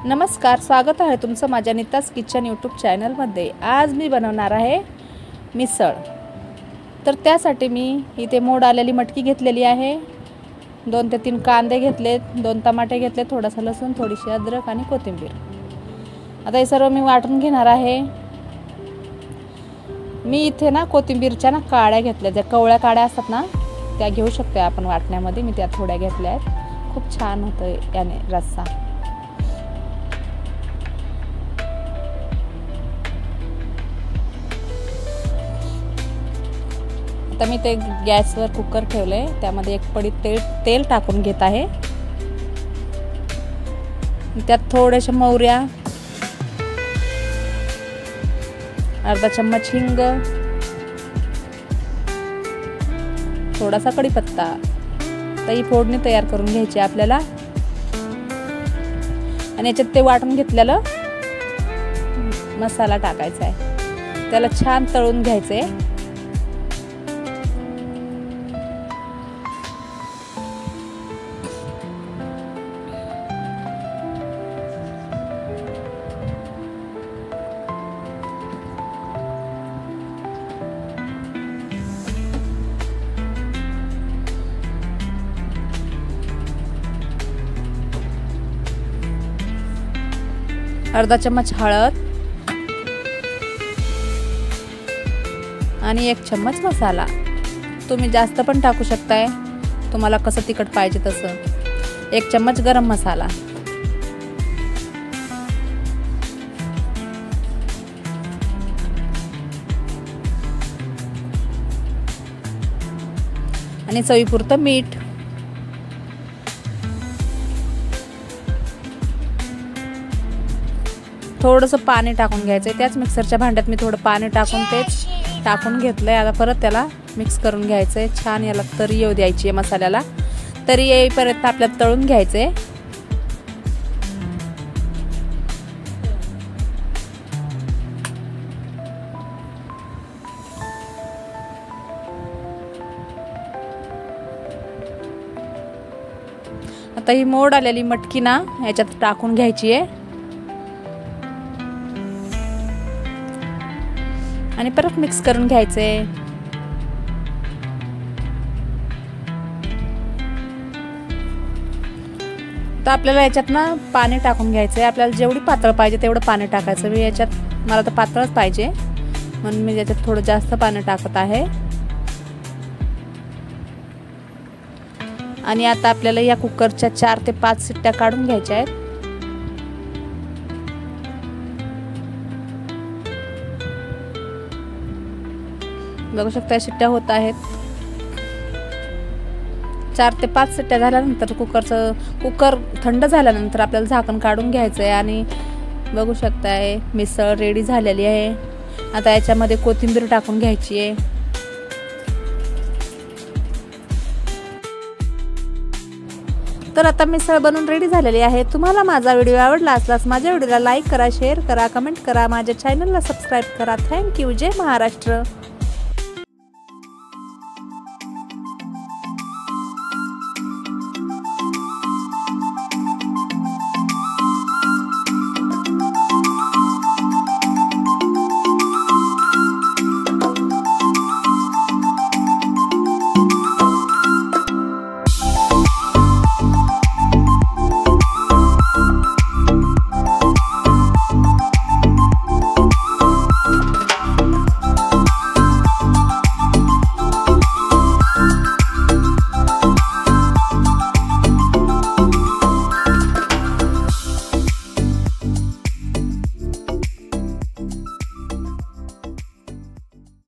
नमस्कार, स्वागत आहे तुमचं माझ्या नीताज किचन यूट्यूब चॅनलमध्ये। आज मी बनवणार आहे मिसळ। तर त्यासाठी मी इथे मोड आलेली मटकी घेतलेली आहे, 2 ते 3 कांदे घेतलेत, 2 टमाटे घेतले, थोडासा लसूण, थोडीशी अद्रक आणि कोथिंबीर। आता हे सर्व मी वाटून घेणार आहे। मी इथे ना कोथिंबीरच्या ना काड्या घेतल्या, ज्या कवळ्या काड्या असतात ना त्या घेऊ शकतो आपण वाटण्यामध्ये। मी त्या थोड्या घेतल्या आहेत, खूप छान होतं याने रस्सा। आता मी ते गॅसवर कुकर ठेवले, त्यामध्ये 1 पडी तेल टाकून घेत आहे। त्यात थोडेसे मोहऱ्या, अर्धा चम्मच हिंग, थोडासा कढीपत्ता। तर ही फोडणी तयार करून घ्यायची आपल्याला आणि याच्यात ते वाटून घेतलेलं मसाला टाकायचा आहे, त्याला छान तळून घ्यायचे। अर्धा चम्मच हळद आणि 1 चम्मच मसाला। तुम्ही जास्त पण टाकू शकताय, तुम्हाला कसं तिखट पाहिजे तसं। 1 चम्मच गरम मसाला आणि चवीपुरतं मीठ। थोडंसं पाणी टाकून घ्यायचं। त्याच मिक्सरच्या भांड्यात मी थोडं पाणी टाकून तेच टाकून घेतलंय। आता परत त्याला मिक्स करून घ्यायचंय, छान याला तरी येऊ द्यायची आहे मसाल्याला। तरी येईपर्यंत आपल्याला तळून घ्यायचंय। आता ही मोड आलेली मटकी ना याच्यात टाकून घ्यायची आहे आणि परत मिक्स करून घ्यायचे। तर आपल्याला याच्यात ना पाणी टाकून घ्यायचंय। आपल्याला जेवढी पातळ पाहिजे तेवढं पाणी टाकायचं। मी याच्यात मला तर पातळच पाहिजे म्हणून मी याच्यात थोडं जास्त पाणी टाकत आहे। आणि आता आपल्याला या कुकरच्या 4 ते 5 शिट्ट्या काढून घ्यायच्या आहेत। बघू शकता शिट्ट्या होत आहेत। 4 ते 5 शिट्ट्या झाल्यानंतर कुकर थंड झाल्यानंतर आपल्याला झाकण काढून घ्यायचं आहे आणि बघू शकताय मिसळ रेडी झालेली आहे। आता याच्यामध्ये कोथिंबीर टाकून घ्यायची आहे। तर आता मिसळ बनवून रेडी झालेली आहे। तुम्हाला माझा व्हिडिओ आवडला असल्यास माझ्या व्हिडिओला लाईक करा, शेअर करा, कमेंट करा, माझ्या चॅनलला सबस्क्राईब करा। थँक्यू। जय महाराष्ट्र।